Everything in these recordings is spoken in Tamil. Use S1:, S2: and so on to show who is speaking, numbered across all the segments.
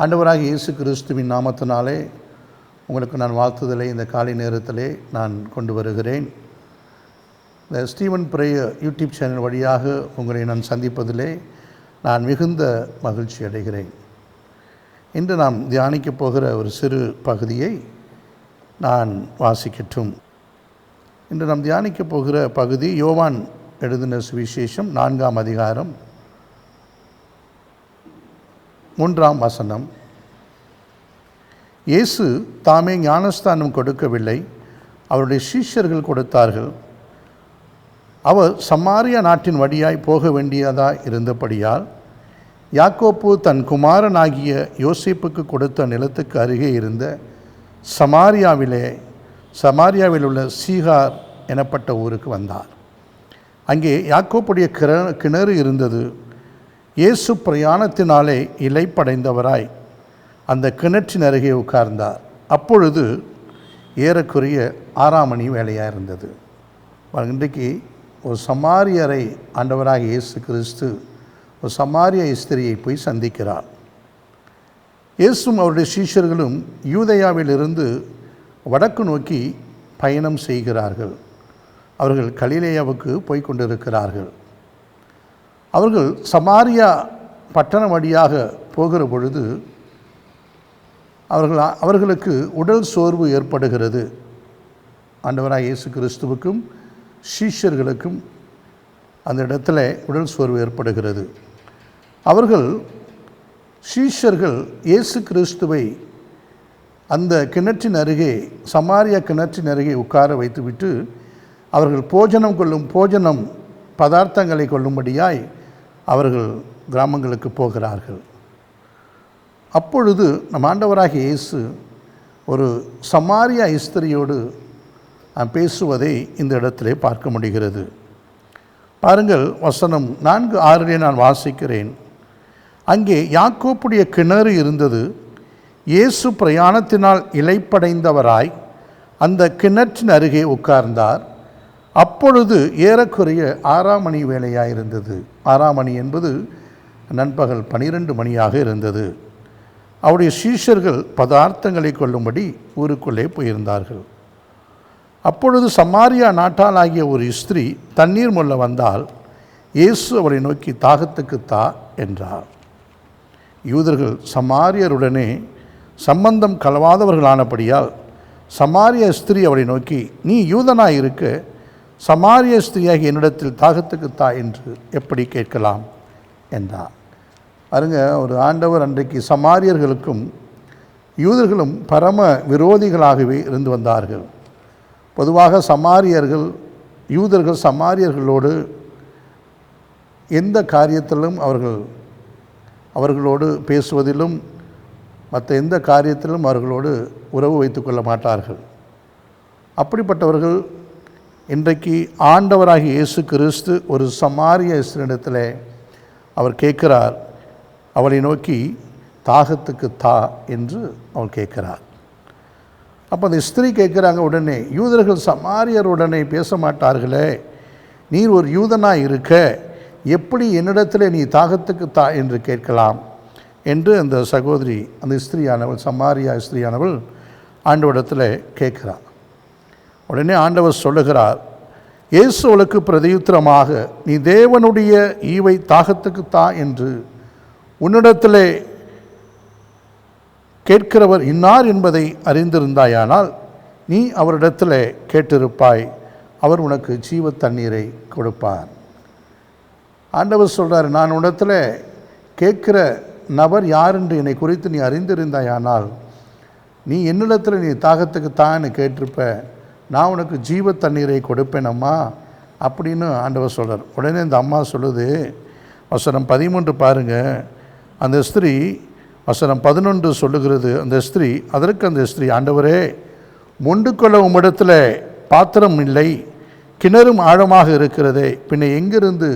S1: ஆண்டவராகிய இயேசு கிறிஸ்துவின் நாமத்தினாலே உங்களுக்கு நான் வாழ்த்துதலை இந்த காலை நேரத்திலே நான் கொண்டு வருகிறேன். இந்த ஸ்டீவன் பிரேயர் யூடியூப் சேனல் வழியாக உங்களை நான் சந்திப்பதிலே நான் மிகுந்த மகிழ்ச்சி அடைகிறேன். இன்று நாம் தியானிக்கப் போகிற ஒரு சிறு பகுதியை நான் வாசிக்கட்டும். இன்று நாம் தியானிக்கப் போகிற பகுதி யோவான் எழுதின சுவிசேஷம் 4ஆம் அதிகாரம் 3ஆம் வசனம். இயேசு தாமே ஞானஸ்தானம் கொடுக்கவில்லை, அவருடைய சீஷர்கள் கொடுத்தார்கள். அவர் சமாரியா நாட்டின் வழியாய் போக வேண்டியதாய் இருந்தபடியால் யாக்கோப்பு தன் குமாரனாகிய யோசேப்புக்கு கொடுத்த நிலத்துக்கு அருகே இருந்த சமாரியாவில் உள்ள சீகார் எனப்பட்ட ஊருக்கு வந்தார். அங்கே யாக்கோப்புடைய கிணறு இருந்தது. இயேசு பிரயாணத்தினாலே இளைப்படைந்தவராய் அந்த கிணற்றின் அருகே உட்கார்ந்தார். அப்பொழுது ஏறக்குறைய 6ஆம் மணி வேலையாக இருந்தது. இன்றைக்கு ஒரு சமாரியரை ஆண்டவராக இயேசு கிறிஸ்து ஒரு சமாரிய ஸ்திரியை போய் சந்திக்கிறார். இயேசுவும் அவருடைய சீஷர்களும் யூதேயாவிலிருந்து வடக்கு நோக்கி பயணம் செய்கிறார்கள். அவர்கள் கலிலேயாவுக்கு போய் கொண்டிருக்கிறார்கள். அவர்கள் சமாரியா பட்டணம் வழியாக போகிற பொழுது அவர்களுக்கு உடல் சோர்வு ஏற்படுகிறது. ஆண்டவராக இயேசு கிறிஸ்துவுக்கும் சீஷர்களுக்கும் அந்த இடத்துல உடல் சோர்வு ஏற்படுகிறது. சீஷர்கள் இயேசு கிறிஸ்துவை அந்த கிணற்றின் அருகே சமாரியா கிணற்றின் அருகே உட்கார வைத்துவிட்டு அவர்கள் போஜனம் பதார்த்தங்களை கொள்ளும்படியாய் அவர்கள் கிராமங்களுக்கு போகிறார்கள். அப்பொழுது நம் ஆண்டவராகிய இயேசு ஒரு சமாரியா ஸ்திரியோடு பேசுவதை இந்த இடத்திலே பார்க்க முடிகிறது. பாருங்கள், வசனம் 4:6 நான் வாசிக்கிறேன். அங்கே யாக்கோப்புடைய கிணறு இருந்தது. இயேசு பிரயாணத்தினால் இளைப்படைந்தவராய் அந்த கிணற்றின் அருகே உட்கார்ந்தார். அப்பொழுது ஏறக்குறைய 6ஆம் மணி வேலையாக இருந்தது. 6ஆம் மணி என்பது நண்பகல் 12 மணியாக இருந்தது. அவருடைய சீஷர்கள் பதார்த்தங்களை கொள்ளும்படி ஊருக்குள்ளே போயிருந்தார்கள். அப்பொழுது சமாரியா நாட்டாளாகிய ஒரு ஸ்திரீ தண்ணீர் மொள்ள வந்தால் இயேசு அவரை நோக்கி தாகத்துக்கு தா என்றார். யூதர்கள் சமாரியருடனே சம்பந்தம் கலவாதவர்களானபடியால் சமாரிய ஸ்திரீ அவரை நோக்கி, நீ யூதனாய் இருக்க சமாரிய ஸ்திரீயாகி என்னிடத்தில் தாகத்துக்கு தா என்று எப்படி கேட்கலாம் என்றார். பாருங்க, ஒரு ஆண்டவர் அன்றைக்கு சமாரியர்களுக்கும் யூதர்களும் பரம விரோதிகளாகவே இருந்து வந்தார்கள். பொதுவாக யூதர்கள் சமாரியர்களோடு எந்த காரியத்திலும் அவர்களோடு பேசுவதிலும் மற்ற எந்த காரியத்திலும் அவர்களோடு உறவு வைத்து கொள்ள மாட்டார்கள். அப்படிப்பட்டவர்கள் இன்றைக்கு ஆண்டவராகிய இயேசு கிறிஸ்து ஒரு சமாரிய ஸ்திரீயிடத்தில் அவர் கேட்கிறார். அவளை நோக்கி தாகத்துக்கு தா என்று அவள் கேட்கிறார். அப்போ அந்த ஸ்திரீ கேட்குறாங்க, உடனே யூதர்கள் சமாரியருடனே பேச மாட்டார்களே, நீர் ஒரு யூதனாக இருக்க எப்படி என்னிடத்தில் நீ தாகத்துக்கு தா என்று கேட்கலாம் என்று அந்த சகோதரி, அந்த ஸ்திரீயானவள், சமாரியா ஸ்திரீயானவள் ஆண்டவரிடத்தில் கேட்கிறார். உடனே ஆண்டவர் சொல்லுகிறார், இயேசு அவளுக்கு பிரதியுத்தரமாக, நீ தேவனுடைய ஈவை தாகத்துக்கு தா என்று உன்னிடத்திலே கேட்கிறவர் இன்னார் என்பதை அறிந்திருந்தாயானால் நீ அவரிடத்தில் கேட்டிருப்பாய், அவர் உனக்கு ஜீவ தண்ணீரை கொடுப்பார். ஆண்டவர் சொல்கிறார், நான் உன்னிடத்தில் கேட்கிற நபர் யார் என்று என்னை குறித்து நீ அறிந்திருந்தாயானால் நீ என்னிடத்தில் நீ தாகத்துக்கு தான் கேட்டிருப்ப, நான் உனக்கு ஜீவ தண்ணீரை கொடுப்பேன் அம்மா அப்படின்னு ஆண்டவர் சொல்கிறார். உடனே இந்த அம்மா சொல்லுது, வசனம் 13 பாருங்கள். அந்த ஸ்திரீ, வசனம் 11 சொல்லுகிறது, அந்த ஸ்திரீ, ஆண்டவரே, மொண்டு கொள்ள உம்மிடத்தில் பாத்திரம் இல்லை, கிணறும் ஆழமாக இருக்கிறதே, பின்ன எங்கிருந்து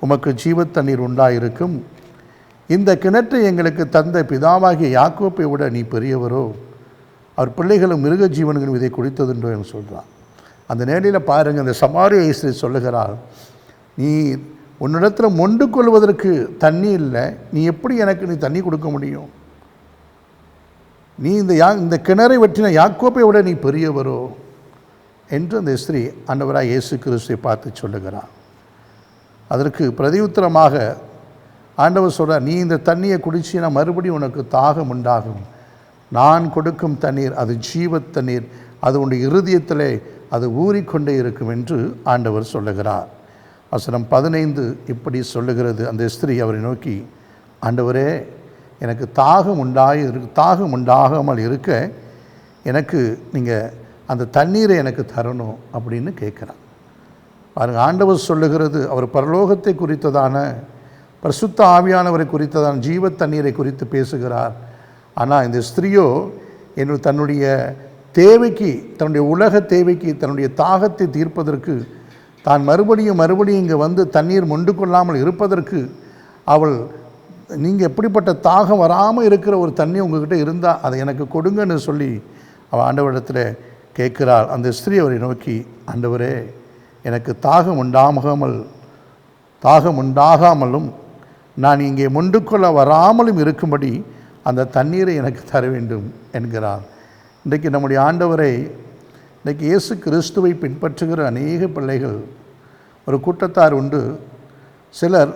S1: உமக்கு ஜீவ தண்ணீர் உண்டாயிருக்கும்? இந்த கிணற்றை எங்களுக்கு தந்த பிதாவாகிய யாக்கோப்பை விட நீ பெரியவரோ? அவர் பிள்ளைகளும் மிருக ஜீவன்களும் இதை குடித்ததுன்றோ என்று சொல்கிறார். அந்த நேரில் பாருங்கள், அந்த சமாரிய ஸ்திரீ சொல்லுகிறாள், நீ உன்னிடத்தில் மொண்டு கொள்வதற்கு தண்ணி இல்லை, நீ எப்படி எனக்கு நீ தண்ணி கொடுக்க முடியும்? நீ இந்த கிணறை வெட்டின யாக்கோப்பை விட நீ பெரியவரோ என்று அந்த ஸ்திரீ ஆண்டவராக இயேசு கிறிஸ்துவை பார்த்து சொல்லுகிறார். அதற்கு பிரதியுத்தரமாக ஆண்டவர் சொல்கிறார், நீ இந்த தண்ணியை குடிச்சினா மறுபடியும் உனக்கு தாகம் உண்டாகும். நான் கொடுக்கும் தண்ணீர் அது ஜீவ தண்ணீர், அது உன்னுடைய இருதயத்திலே அது ஊறிக்கொண்டே இருக்கும் என்று ஆண்டவர் சொல்லுகிறார். வசனம் 15 இப்படி சொல்லுகிறது. அந்த ஸ்திரீ அவரை நோக்கி, ஆண்டவரே, எனக்கு தாகம் உண்டாகாமல் இருக்க எனக்கு நீங்கள் அந்த தண்ணீரை எனக்கு தரணும் அப்படின்னு கேட்குறான். பாருங்கள், ஆண்டவர் சொல்லுகிறது அவர் பரலோகத்தை குறித்ததான பரிசுத்த ஆவியானவரை குறித்ததான ஜீவ தண்ணீரை குறித்து பேசுகிறார். ஆனால் இந்த ஸ்திரீயோ தன்னுடைய தேவைக்கு, தன்னுடைய உலக தேவைக்கு, தன்னுடைய தாகத்தை தீர்ப்பதற்கு, தான் மறுபடியும் இங்கே வந்து தண்ணீர் மொண்டு கொள்ளாமல் இருப்பதற்கு அவள், நீங்கள் எப்படிப்பட்ட தாகம் வராமல் இருக்கிற ஒரு தண்ணி உங்கள்கிட்ட இருந்தால் அதை எனக்கு கொடுங்கன்னு சொல்லி அவள் ஆண்டவரிடத்தில் கேட்கிறாள். அந்த ஸ்திரீ அவரை நோக்கி, ஆண்டவரே, எனக்கு தாகம் உண்டாகாமலும் நான் இங்கே மொண்டு கொள்ள வராமலும் இருக்கும்படி அந்த தண்ணீரை எனக்கு தர வேண்டும் என்கிறார். இன்றைக்கு நம்முடைய ஆண்டவரை, இன்றைக்கு இயேசு கிறிஸ்துவை பின்பற்றுகிற அநேக பிள்ளைகள் ஒரு கூட்டத்தார் உண்டு. சிலர்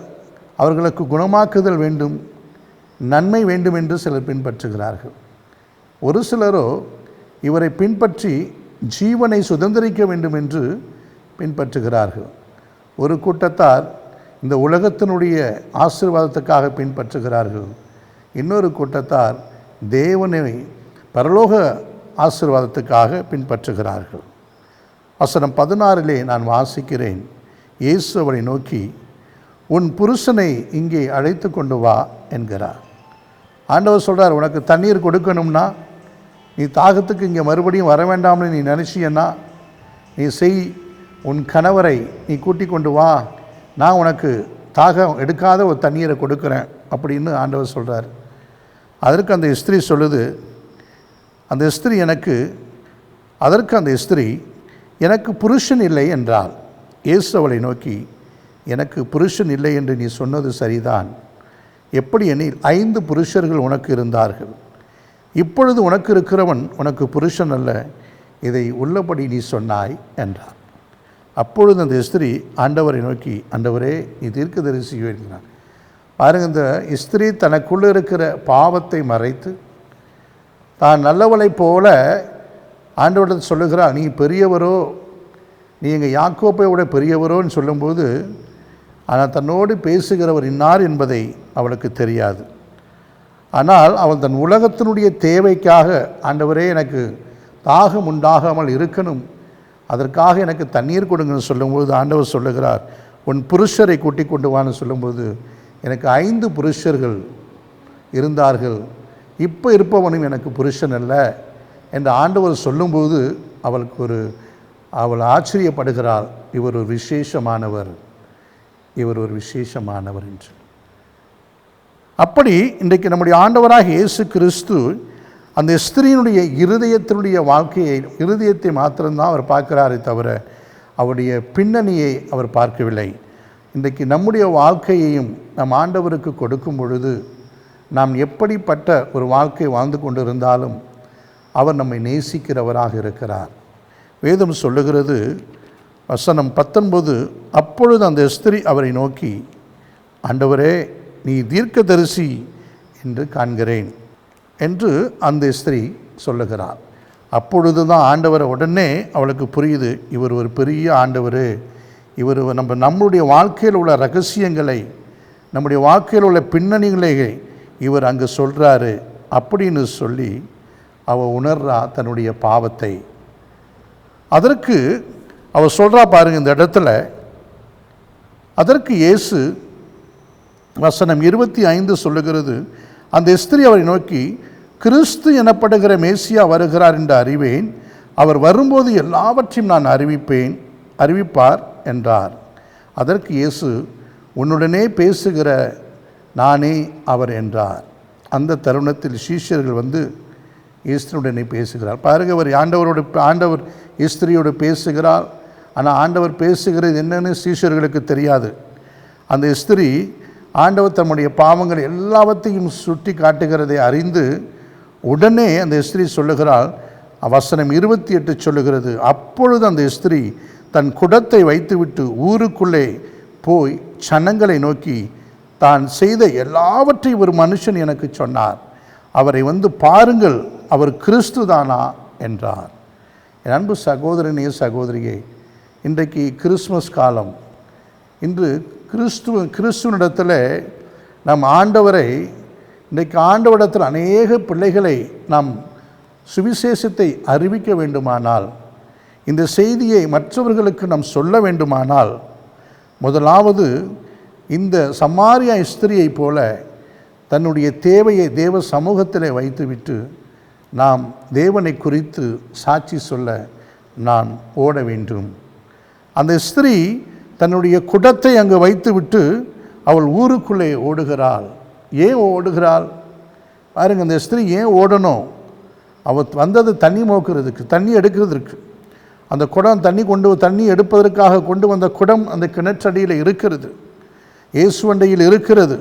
S1: அவர்களுக்கு குணமாக்குதல் வேண்டும், நன்மை வேண்டும் என்று சிலர் பின்பற்றுகிறார்கள். ஒரு சிலரோ இவரை பின்பற்றி ஜீவனை சுதந்திரிக்க வேண்டும் என்று பின்பற்றுகிறார்கள். ஒரு கூட்டத்தார் இந்த உலகத்தினுடைய ஆசீர்வாதத்துக்காக பின்பற்றுகிறார்கள். இன்னொரு கூட்டத்தார் தேவனை பரலோக ஆசீர்வாதத்துக்காக பின்பற்றுகிறார்கள். வசனம் 16 நான் வாசிக்கிறேன். இயேசு அவரை நோக்கி, உன் புருஷனை இங்கே அழைத்து கொண்டு வா என்கிறார். ஆண்டவர் சொல்கிறார், உனக்கு தண்ணீர் கொடுக்கணும்னா, நீ தாகத்துக்கு இங்கே மறுபடியும் வர வேண்டாம்னு நீ நினச்சியன்னா நீ செய், உன் கணவரை நீ கூட்டிக் கொண்டு வா, நான் உனக்கு தாகம் எடுக்காத ஒரு தண்ணீரை கொடுக்குறேன் அப்படின்னு ஆண்டவர் சொல்கிறார். அதற்கு அந்த ஸ்திரீ சொல்லுது, அந்த ஸ்திரீ எனக்கு புருஷன் இல்லை என்றாள். இயேசு அவளை நோக்கி, எனக்கு புருஷன் இல்லை என்று நீ சொன்னது சரிதான். எப்படி எனில் 5 புருஷர்கள் உனக்கு இருந்தார்கள், இப்பொழுது உனக்கு இருக்கிறவன் உனக்கு புருஷன் அல்ல, இதை உள்ளபடி நீ சொன்னாய் என்றார். அப்பொழுது அந்த ஸ்திரீ ஆண்டவரை நோக்கி, ஆண்டவரே, நீ தீர்க்கதரிசி என்கிறார். பாருங்கள், இந்த ஸ்திரீ தனக்குள்ளே இருக்கிற பாவத்தை மறைத்து தான் நல்லவளைப் போல ஆண்டவரிடம் சொல்லுகிறார், நீ பெரியவரோ, நீ எங்கள் யாக்கோப்பை விட பெரியவரோன்னு சொல்லும்போது, ஆனால் தன்னோடு பேசுகிறவர் இன்னார் என்பதை அவளுக்கு தெரியாது. ஆனால் அவள் தன் உலகத்தினுடைய தேவைக்காக, ஆண்டவரே, எனக்கு தாகம் உண்டாகாமல் இருக்கணும், அதற்காக எனக்கு தண்ணீர் கொடுங்கன்னு சொல்லும்போது ஆண்டவர் சொல்லுகிறார், உன் புருஷரை கூட்டிக் கொண்டு வான்னு சொல்லும்போது, எனக்கு 5 புருஷர்கள் இருந்தார்கள், இப்போ இருப்பவனும் எனக்கு புருஷன் அல்ல என்று ஆண்டவர் சொல்லும்போது அவள் ஆச்சரியப்படுகிறாள், இவர் ஒரு விசேஷமானவர் என்று. அப்படி இன்றைக்கு நம்முடைய ஆண்டவராக இயேசு கிறிஸ்து அந்த ஸ்திரீனுடைய இருதயத்தை மாத்திரம்தான் அவர் பார்க்கிறாரே தவிர அவருடைய பின்னணியை அவர் பார்க்கவில்லை. இன்றைக்கு நம்முடைய வாழ்க்கையையும் நம் ஆண்டவருக்கு கொடுக்கும் பொழுது நாம் எப்படிப்பட்ட ஒரு வாழ்க்கை வாழ்ந்து கொண்டிருந்தாலும் அவர் நம்மை நேசிக்கிறவராக இருக்கிறார். வேதம் சொல்லுகிறது, வசனம் 19, அப்பொழுது அந்த ஸ்திரீ அவரை நோக்கி, ஆண்டவரே, நீ தீர்க்கதரிசி என்று காண்கிறேன் என்று அந்த ஸ்திரீ சொல்லுகிறார். அப்பொழுது தான் ஆண்டவரை உடனே அவளுக்கு புரியுது, இவர் ஒரு பெரிய ஆண்டவர், இவர் நம்முடைய வாழ்க்கையில் உள்ள ரகசியங்களை, நம்முடைய வாழ்க்கையில் உள்ள பின்னணிகளை இவர் அங்கே சொல்கிறாரு அப்படின்னு சொல்லி அவள் உணர்றா தன்னுடைய பாவத்தை. அதற்கு அவள் சொல்கிறா பாருங்கள் இந்த இடத்துல. அதற்கு இயேசு வசனம் 25 சொல்லுகிறது, அந்த ஸ்திரீ அவரை நோக்கி, கிறிஸ்து எனப்படுகிற மேசியா வருகிறார் என்று அறிவேன், அவர் வரும்போது எல்லாவற்றையும் நான் அறிவிப்பார் என்றார். அதற்கு இயேசு, உன்னுடனே பேசுகிற நானே அவர் என்றார். அந்த தருணத்தில் சீஷர்கள் வந்து இயேசுவுடனே பேசுகிறார். பாருங்கள், ஆண்டவர் ஸ்திரியோடு பேசுகிறார். ஆனால் ஆண்டவர் பேசுகிறது என்னன்னு சீஷர்களுக்கு தெரியாது. அந்த ஸ்திரீ ஆண்டவர் தம்முடைய பாவங்கள் எல்லாவற்றையும் சுட்டி காட்டுகிறதை அறிந்து உடனே அந்த ஸ்திரீ சொல்லுகிறாள், வசனம் 28 சொல்லுகிறது, அப்பொழுது அந்த ஸ்திரீ தன் குடத்தை வைத்துவிட்டு ஊருக்குள்ளே போய் ஜனங்களை நோக்கி, தான் செய்த எல்லாவற்றையும் ஒரு மனுஷன் எனக்கு சொன்னார், அவரை வந்து பாருங்கள், அவர் கிறிஸ்து தானா என்றார். என் அன்பு சகோதரனே சகோதரியே, இன்றைக்கு கிறிஸ்மஸ் காலம். இன்று கிறிஸ்துவனிடத்தில் நம் ஆண்டவரை, இன்றைக்கு ஆண்டவரிடத்தில் அநேக பிள்ளைகளை நாம் சுவிசேஷத்தை அறிவிக்க வேண்டுமானால், இந்த செய்தியை மற்றவர்களுக்கு நாம் சொல்ல வேண்டுமானால், முதலாவது இந்த சமாரியா ஸ்திரியை போல தன்னுடைய தேவையை தேவ சமூகத்தில் வைத்துவிட்டு நாம் தேவனை குறித்து சாட்சி சொல்ல நான் ஓட வேண்டும். அந்த ஸ்திரீ தன்னுடைய குடத்தை அங்கு வைத்துவிட்டு அவள் ஊருக்குள்ளே ஓடுகிறாள். ஏன் ஓடுகிறாள் பாருங்கள். அந்த ஸ்திரீ ஏன் ஓடணும்? அவள் வந்தது தண்ணி மோக்கிறதுக்கு, தண்ணி எடுக்கிறதுக்கு. அந்த குடம் தண்ணி எடுப்பதற்காக கொண்டு வந்த குடம் அந்த கிணற்றடியில் இருக்கிறது, இயேசுவண்டையில் இருக்கிறது.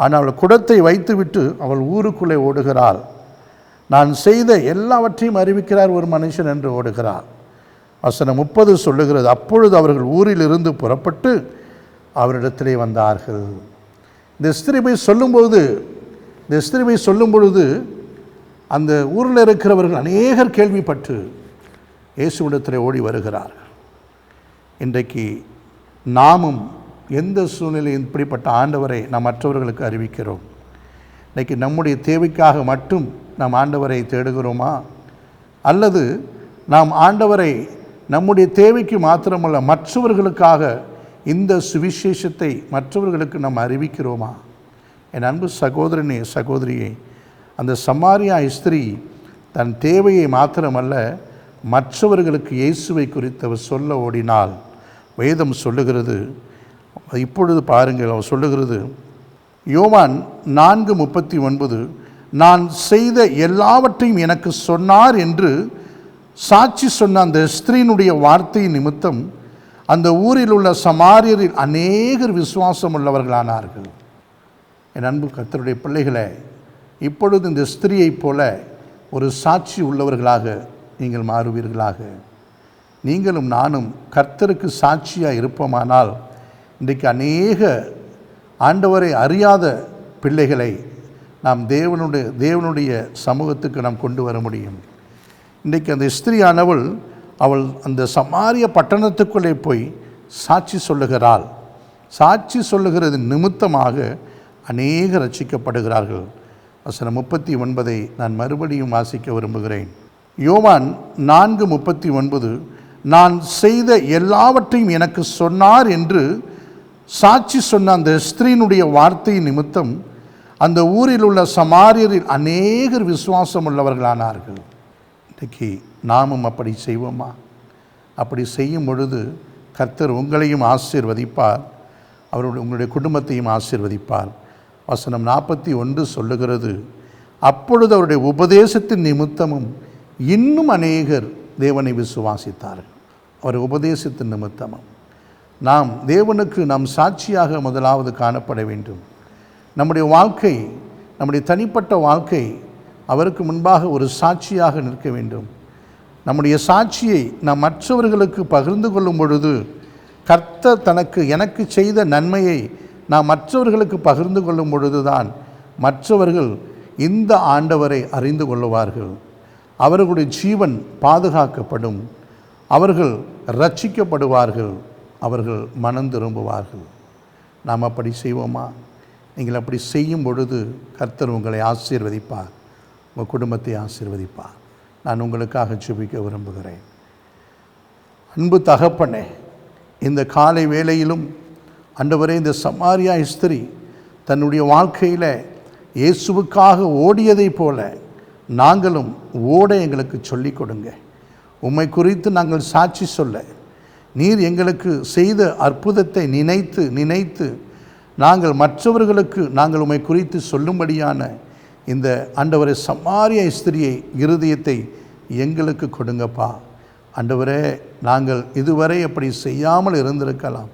S1: ஆனால் அவள் குடத்தை வைத்துவிட்டு அவள் ஊருக்குள்ளே ஓடுகிறாள். நான் செய்த எல்லாவற்றையும் அறிவிக்கிறார் ஒரு மனுஷன் என்று ஓடுகிறாள். வசனம் 30 சொல்லுகிறது, அப்பொழுது அவர்கள் ஊரில் இருந்து புறப்பட்டு அவரிடத்திலே வந்தார்கள். இந்த ஸ்திரீ போய் சொல்லும் பொழுது அந்த ஊரில் இருக்கிறவர்கள் அநேகர் கேள்விப்பட்டு இயேசுவிடத்திலே ஓடி வருகிறார்கள். இன்றைக்கு நாமும் எந்த சூழ்நிலையில் இப்படிப்பட்ட ஆண்டவரை நாம் மற்றவர்களுக்கு அறிவிக்கிறோம்? இன்றைக்கி நம்முடைய தேவைக்காக மட்டும் நாம் ஆண்டவரை தேடுகிறோமா? அல்லது நாம் ஆண்டவரை நம்முடைய தேவைக்கு மாத்திரமல்ல, மற்றவர்களுக்காக இந்த சுவிசேஷத்தை மற்றவர்களுக்கு நாம் அறிவிக்கிறோமா? என் அன்பு சகோதரனே சகோதரியே, அந்த சமாரியா ஸ்திரீ தன் தேவையை மாத்திரமல்ல, மற்றவர்களுக்கு இயேசுவை குறித்து அவர் சொல்ல ஓடினால். வேதம் சொல்லுகிறது, இப்பொழுது பாருங்கள், அவர் சொல்லுகிறது, யோவான் 4:39, நான் செய்த எல்லாவற்றையும் எனக்கு சொன்னார் என்று சாட்சி சொன்ன அந்த ஸ்திரீனுடைய வார்த்தை நிமித்தம் அந்த ஊரில் உள்ள சமாரியரில் அநேகர் விசுவாசம் உள்ளவர்களானார்கள். என் அன்பு கர்த்தருடைய பிள்ளைகளை, இப்பொழுது இந்த ஸ்திரீயைப் போல ஒரு சாட்சி உள்ளவர்களாக நீங்கள் மாறுவீர்களாக. நீங்களும் நானும் கர்த்தருக்கு சாட்சியாக இருப்போமானால், இன்றைக்கு அநேக ஆண்டவரை அறியாத பிள்ளைகளை நாம் தேவனுடைய சமூகத்துக்கு நாம் கொண்டு வர முடியும். இன்றைக்கு அந்த ஸ்திரீயானவள் அவள் அந்த சமாரிய பட்டணத்துக்குள்ளே போய் சாட்சி சொல்லுகிறாள். சாட்சி சொல்லுகிறது நிமித்தமாக அநேகர் ரட்சிக்கப்படுகிறார்கள். வசனம் 39 நான் மறுபடியும் வாசிக்க விரும்புகிறேன். யோவான் 4:39, நான் செய்த எல்லாவற்றையும் எனக்கு சொன்னார் என்று சாட்சி சொன்ன அந்த ஸ்திரீனுடைய வார்த்தை நிமித்தம் அந்த ஊரில் உள்ள சமாரியரில் அநேகர் விசுவாசம் உள்ளவர்களானார்கள். இன்றைக்கு நாமும் அப்படி செய்வோமா? அப்படி செய்யும் பொழுது கர்த்தர் உங்களையும் ஆசீர்வதிப்பார், உங்களுடைய குடும்பத்தையும் ஆசீர்வதிப்பார். வசனம் 41 சொல்லுகிறது, அப்பொழுது அவருடைய உபதேசத்தின் நிமித்தமும் இன்னும் அநேகர் தேவனை விசுவாசித்தார்கள். அவர் உபதேசத்தின் நிமித்தமும் நாம் தேவனுக்கு நாம் சாட்சியாக முதலாவது காணப்பட வேண்டும். நம்முடைய வாழ்க்கை, நம்முடைய தனிப்பட்ட வாழ்க்கை அவருக்கு முன்பாக ஒரு சாட்சியாக நிற்க வேண்டும். நம்முடைய சாட்சியை நாம் மற்றவர்களுக்கு பகிர்ந்து கொள்ளும் பொழுது கர்த்தர் எனக்கு செய்த நன்மையை நாம் மற்றவர்களுக்கு பகிர்ந்து கொள்ளும் பொழுதுதான் மற்றவர்கள் இந்த ஆண்டவரை அறிந்து கொள்ளுவார்கள். அவர்களுடைய ஜீவன் பாதுகாக்கப்படும், அவர்கள் ரட்சிக்கப்படுவார்கள், அவர்கள் மனம் திரும்புவார்கள். நாம் அப்படி செய்வோமா? நீங்கள் அப்படி செய்யும் பொழுது கர்த்தர் உங்களை ஆசீர்வதிப்பார், உங்கள் குடும்பத்தை ஆசீர்வதிப்பார். நான் உங்களுக்காக ஜெபிக்க விரும்புகிறேன். அன்பு தகப்பனே, இந்த காலை வேளையிலும் ஆண்டவரே, இந்த சமாரியா ஸ்திரீ தன்னுடைய வாழ்க்கையில் இயேசுவுக்காக ஓடியதை போல நாங்களும் ஓட எங்களுக்கு சொல்லிக் கொடுங்க. உம்மை குறித்து நாங்கள் சாட்சி சொல்ல, நீர் எங்களுக்கு செய்த அற்புதத்தை நினைத்து நினைத்து நாங்கள் மற்றவர்களுக்கு நாங்கள் உம்மை குறித்து சொல்லும்படியான இந்த ஆண்டவரே சமாரியா ஸ்திரியை இருதயத்தை எங்களுக்கு கொடுங்கப்பா. ஆண்டவரே, நாங்கள் இதுவரை அப்படி செய்யாமல் இருந்திருக்கலாம்,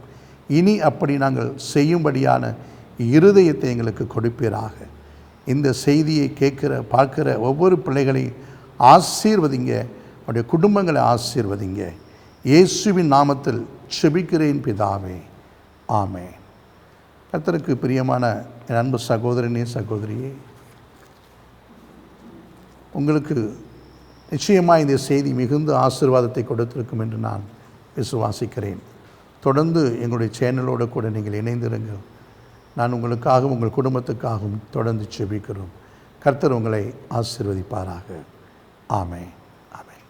S1: இனி அப்படி நாங்கள் செய்யும்படியான இருதயத்தை எங்களுக்கு கொடுப்பீராக. இந்த செய்தியை கேட்குற பார்க்குற ஒவ்வொரு பிள்ளைகளையும் ஆசீர்வதிங்க, அவருடைய குடும்பங்களை ஆசீர்வதிங்க. இயேசுவின் நாமத்தில் செபிக்கிறேன் பிதாவே, ஆமென். கர்த்தருக்கு பிரியமான என் அன்பு சகோதரனே சகோதரியே, உங்களுக்கு நிச்சயமாக இந்த செய்தி மிகுந்த ஆசீர்வாதத்தை கொடுத்திருக்கும் என்று நான் விசுவாசிக்கிறேன். தொடர்ந்து எங்களுடைய சேனலோடு கூட நீங்கள் இணைந்திருங்கள். நான் உங்களுக்காகவும் உங்கள் குடும்பத்துக்காகவும் தொடர்ந்து செபிக்கிறோம். கர்த்தர் உங்களை ஆசீர்வதிப்பாராக. ஆமென், ஆமென்.